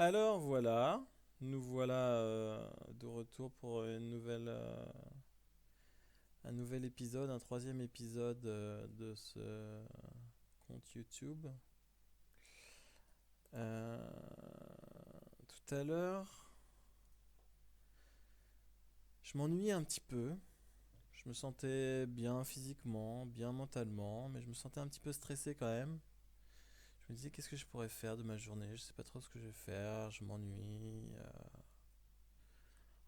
Alors voilà, nous voilà de retour pour un nouvel épisode, un troisième épisode de ce compte YouTube. Euh, Tout à l'heure, je m'ennuyais un petit peu. Je me sentais bien physiquement, bien mentalement, mais je me sentais un petit peu stressé quand même. Je me disais qu'est-ce que je pourrais faire de ma journée, je sais pas trop ce que je vais faire, je m'ennuie.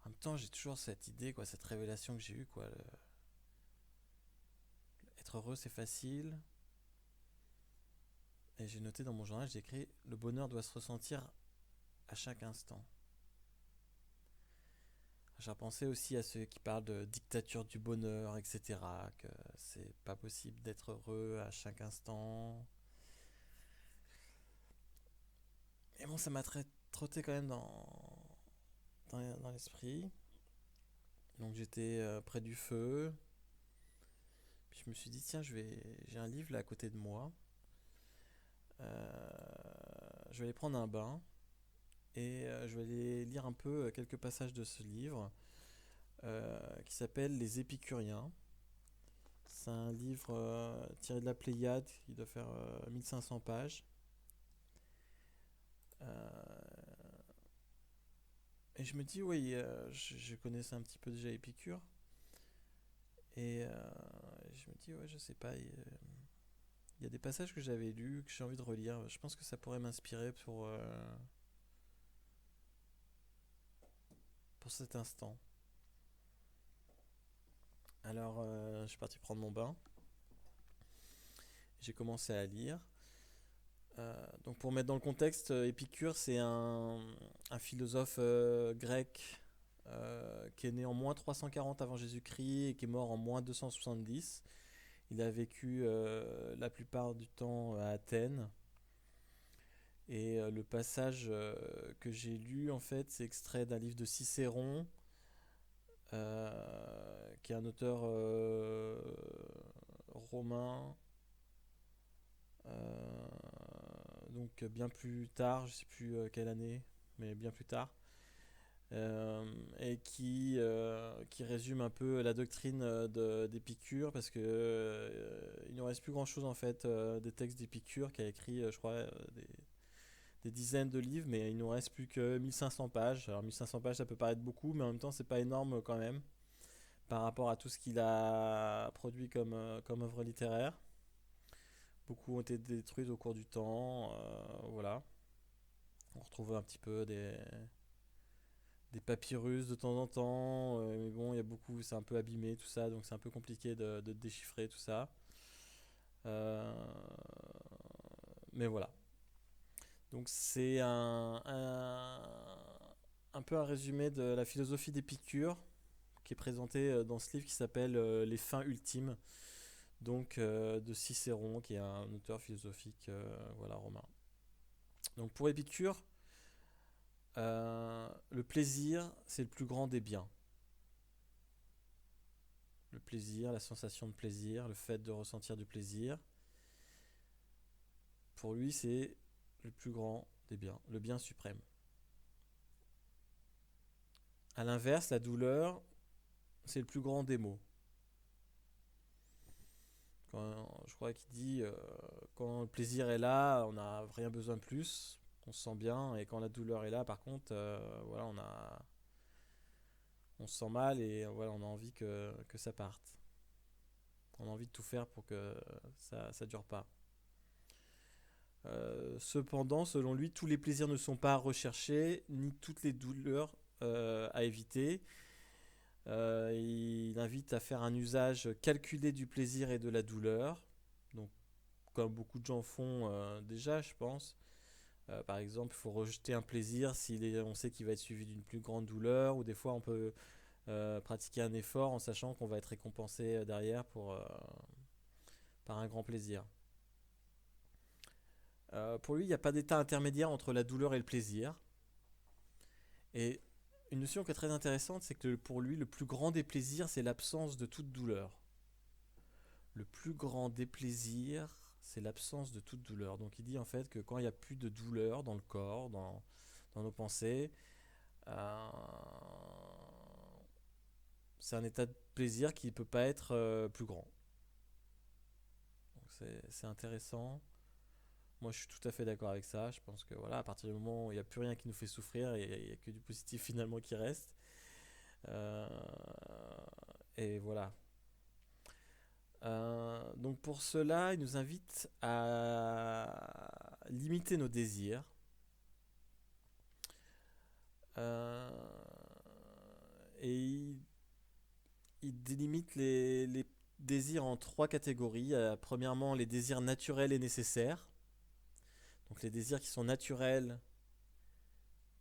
En même temps, j'ai toujours cette idée, quoi, cette révélation que j'ai eue, quoi. Être heureux, c'est facile. Et j'ai noté dans mon journal, j'ai écrit le bonheur doit se ressentir à chaque instant. J'ai repensé aussi à ceux qui parlent de dictature du bonheur, etc. Que c'est pas possible d'être heureux à chaque instant. Et bon, ça m'a trotté quand même dans l'esprit. Donc j'étais près du feu. Puis je me suis dit, tiens, j'ai un livre là à côté de moi. Je vais aller prendre un bain et je vais aller lire un peu quelques passages de ce livre qui s'appelle Les Épicuriens. C'est un livre tiré de la Pléiade, il doit faire 1500 pages. Euh, et je me dis, oui, je connaissais un petit peu déjà Épicure. Et je me dis, ouais, je sais pas, il y a des passages que j'avais lus, que j'ai envie de relire. Je pense que ça pourrait m'inspirer pour cet instant. Alors, je suis parti prendre mon bain. J'ai commencé à lire. Donc pour mettre dans le contexte, Épicure, c'est un philosophe grec qui est né en moins 340 avant Jésus-Christ et qui est mort en moins 270. Il a vécu la plupart du temps à Athènes. Et le passage que j'ai lu, en fait, c'est extrait d'un livre de Cicéron, qui est un auteur romain. Donc bien plus tard, je sais plus quelle année, mais bien plus tard, et qui résume un peu la doctrine d'Épicure, parce que il ne reste plus grand chose en fait des textes d'Épicure qui a écrit, je crois, des dizaines de livres, mais il nous reste plus que 1500 pages. Alors 1500 pages, ça peut paraître beaucoup, mais en même temps, c'est pas énorme quand même par rapport à tout ce qu'il a produit comme œuvre littéraire. Beaucoup ont été détruits au cours du temps, voilà. On retrouve un petit peu des papyrus de temps en temps, mais bon, il y a beaucoup, c'est un peu abîmé tout ça, donc c'est un peu compliqué de déchiffrer tout ça. Euh, mais voilà. Donc c'est un peu un résumé de la philosophie d'Épicure qui est présenté dans ce livre qui s'appelle Les fins ultimes, donc de Cicéron, qui est un auteur philosophique voilà, romain. Donc pour Épicure, le plaisir, c'est le plus grand des biens. Le plaisir, la sensation de plaisir, le fait de ressentir du plaisir, pour lui, c'est le plus grand des biens, le bien suprême. À l'inverse, la douleur, c'est le plus grand des maux. Je crois qu'il dit quand le plaisir est là, on n'a rien besoin de plus, on se sent bien, et quand la douleur est là, par contre, voilà, on se sent mal et voilà, on a envie que ça parte. On a envie de tout faire pour que ça dure pas. Cependant, selon lui, tous les plaisirs ne sont pas recherchés, ni toutes les douleurs à éviter. Il invite à faire un usage calculé du plaisir et de la douleur. Donc, comme beaucoup de gens font déjà, je pense. Par exemple, il faut rejeter un plaisir si on sait qu'il va être suivi d'une plus grande douleur, ou des fois on peut pratiquer un effort en sachant qu'on va être récompensé derrière par un grand plaisir. Pour lui, il n'y a pas d'état intermédiaire entre la douleur et le plaisir. Et une notion qui est très intéressante, c'est que pour lui, le plus grand des plaisirs, c'est l'absence de toute douleur. Le plus grand des plaisirs, c'est l'absence de toute douleur. Donc il dit en fait que quand il n'y a plus de douleur dans le corps, dans dans nos pensées. Euh, c'est un état de plaisir qui ne peut pas être plus grand. Donc c'est intéressant. Moi, je suis tout à fait d'accord avec ça. Je pense que voilà, à partir du moment où il n'y a plus rien qui nous fait souffrir, il n'y a que du positif finalement qui reste. Euh, et voilà. Donc pour cela, il nous invite à limiter nos désirs. Euh, et il délimite les désirs en trois catégories. Premièrement, les désirs naturels et nécessaires. Donc les désirs qui sont naturels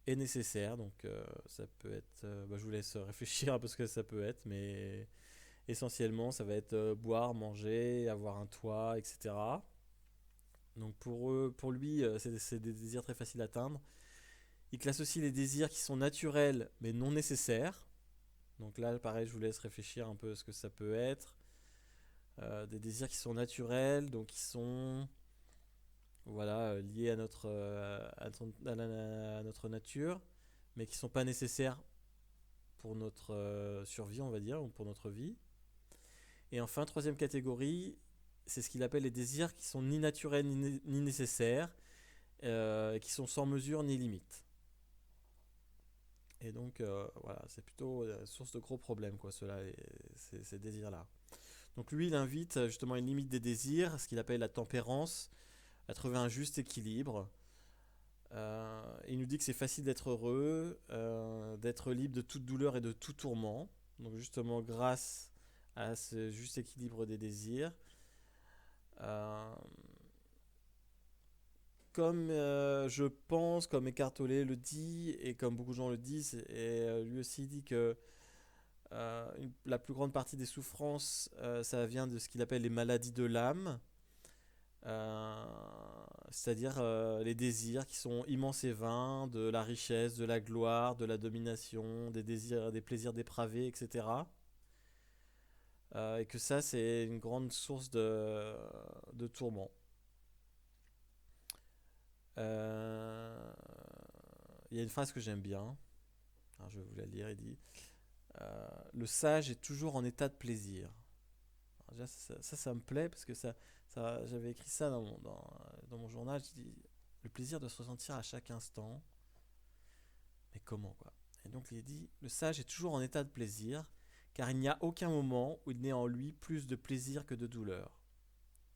et nécessaires. Donc ça peut être... je vous laisse réfléchir à ce que ça peut être, mais essentiellement ça va être boire, manger, avoir un toit, etc. Donc pour lui, c'est des désirs très faciles à atteindre. Il classe aussi les désirs qui sont naturels mais non nécessaires. Donc là, pareil, je vous laisse réfléchir un peu à ce que ça peut être. Des désirs qui sont naturels, donc qui sont voilà, liés à notre nature, mais qui ne sont pas nécessaires pour notre survie, on va dire, ou pour notre vie. Et enfin, troisième catégorie, c'est ce qu'il appelle les désirs qui sont ni naturels ni nécessaires, qui sont sans mesure ni limite. Et donc, voilà, c'est plutôt source de gros problèmes, quoi, ces désirs-là. Donc lui, il invite justement une limite des désirs, ce qu'il appelle la tempérance, à trouver un juste équilibre. Il nous dit que c'est facile d'être heureux, d'être libre de toute douleur et de tout tourment. Donc justement, grâce à ce juste équilibre des désirs. Euh, Comme je pense, comme Eckhart Tolle le dit, et comme beaucoup de gens le disent, et lui aussi dit que la plus grande partie des souffrances, ça vient de ce qu'il appelle les maladies de l'âme, euh, c'est-à-dire les désirs qui sont immenses et vains, de la richesse, de la gloire, de la domination, des désirs, des plaisirs dépravés, etc. Et que ça, c'est une grande source de tourment. Euh, Il y a une phrase que j'aime bien. Alors je vais vous la lire. Il dit le sage est toujours en état de plaisir. Alors déjà, ça me plaît parce que j'avais écrit ça dans mon journal. Je dis le plaisir de se ressentir à chaque instant. Mais comment quoi? Et donc il dit le sage est toujours en état de plaisir car il n'y a aucun moment où il n'est en lui plus de plaisir que de douleur.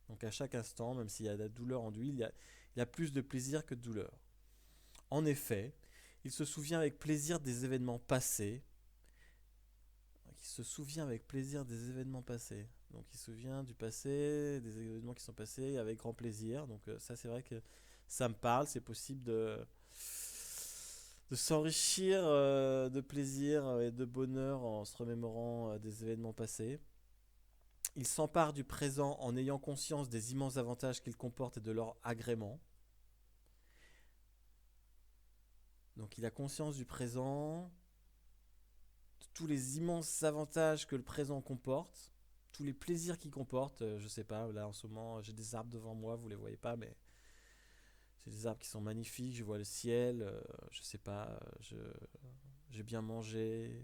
Donc à chaque instant, même s'il y a de la douleur en lui, il y a plus de plaisir que de douleur. En effet, il se souvient avec plaisir des événements passés. Il se souvient avec plaisir des événements passés. Donc il se souvient du passé, des événements qui sont passés avec grand plaisir. Donc ça c'est vrai que ça me parle. C'est possible de s'enrichir de plaisir et de bonheur en se remémorant des événements passés. Il s'empare du présent en ayant conscience des immenses avantages qu'il comporte et de leur agrément. Donc il a conscience du présent, de tous les immenses avantages que le présent comporte, tous les plaisirs qu'il comporte. Je sais pas, là en ce moment j'ai des arbres devant moi, vous les voyez pas, mais c'est des arbres qui sont magnifiques, je vois le ciel, je sais pas, j'ai bien mangé,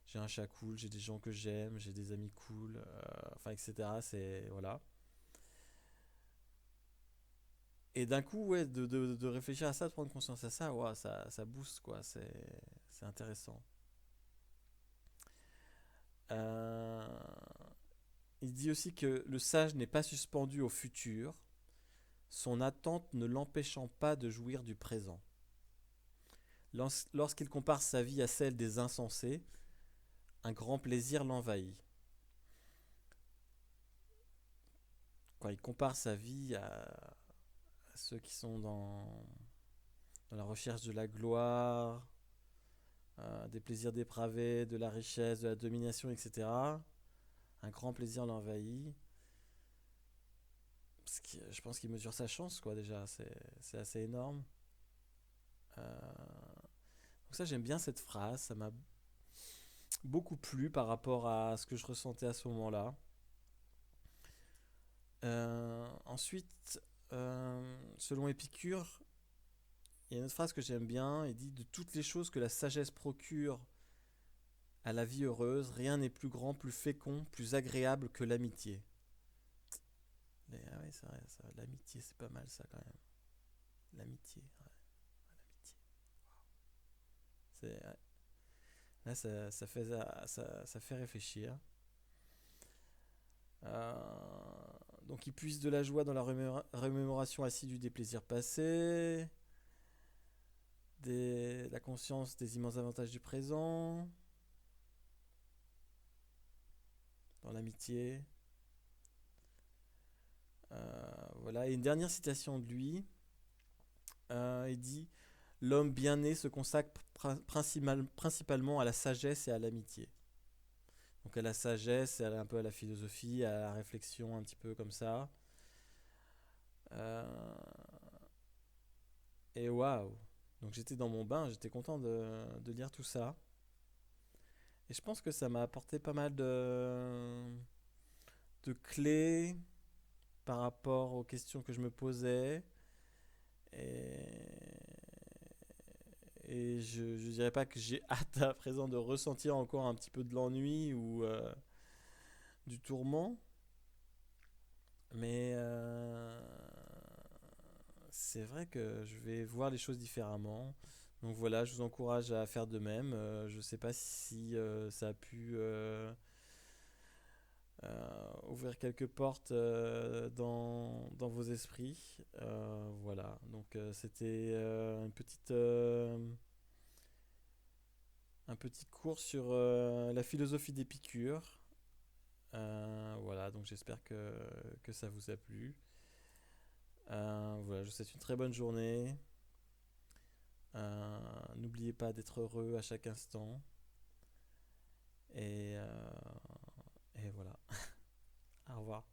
j'ai un chat cool, j'ai des gens que j'aime, j'ai des amis cool, enfin etc. C'est voilà. Et d'un coup, ouais, de réfléchir à ça, de prendre conscience à ça, ouais, ça booste quoi, c'est intéressant. Euh, il dit aussi que le sage n'est pas suspendu au futur, son attente ne l'empêchant pas de jouir du présent. Lorsqu'il compare sa vie à celle des insensés, un grand plaisir l'envahit. Quand il compare sa vie à ceux qui sont dans la recherche de la gloire, des plaisirs dépravés, de la richesse, de la domination, etc., un grand plaisir l'envahit. Je pense qu'il mesure sa chance, quoi, déjà. C'est assez énorme. Donc ça, j'aime bien cette phrase. Ça m'a beaucoup plu par rapport à ce que je ressentais à ce moment-là. Ensuite, selon Épicure, Il y a une autre phrase que j'aime bien, il dit: de toutes les choses que la sagesse procure à la vie heureuse, rien n'est plus grand, plus fécond, plus agréable que l'amitié. Ah ouais, c'est vrai, ça, l'amitié, c'est pas mal ça quand même. L'amitié, ouais, l'amitié. Ouais. Là, ça fait réfléchir. Euh, donc, il puise de la joie dans la remémoration assidue des plaisirs passés, la conscience des immenses avantages du présent, dans l'amitié. Voilà, et une dernière citation de lui. Il dit: l'homme bien né se consacre principalement à la sagesse et à l'amitié. Donc à la sagesse, un peu à la philosophie, à la réflexion, un petit peu comme ça. Euh, et waouh! Donc j'étais dans mon bain, j'étais content de lire tout ça. Et je pense que ça m'a apporté pas mal de clés par rapport aux questions que je me posais. Et, et je dirais pas que j'ai hâte à présent de ressentir encore un petit peu de l'ennui ou du tourment. Mais c'est vrai que je vais voir les choses différemment. Donc voilà, je vous encourage à faire de même. Je ne sais pas si ça a pu ouvrir quelques portes dans vos esprits. Voilà, donc c'était un petit cours sur la philosophie d'Épicure. Voilà, donc j'espère que ça vous a plu. Voilà, je vous souhaite une très bonne journée. N'oubliez pas d'être heureux à chaque instant. Et, et voilà. Au revoir.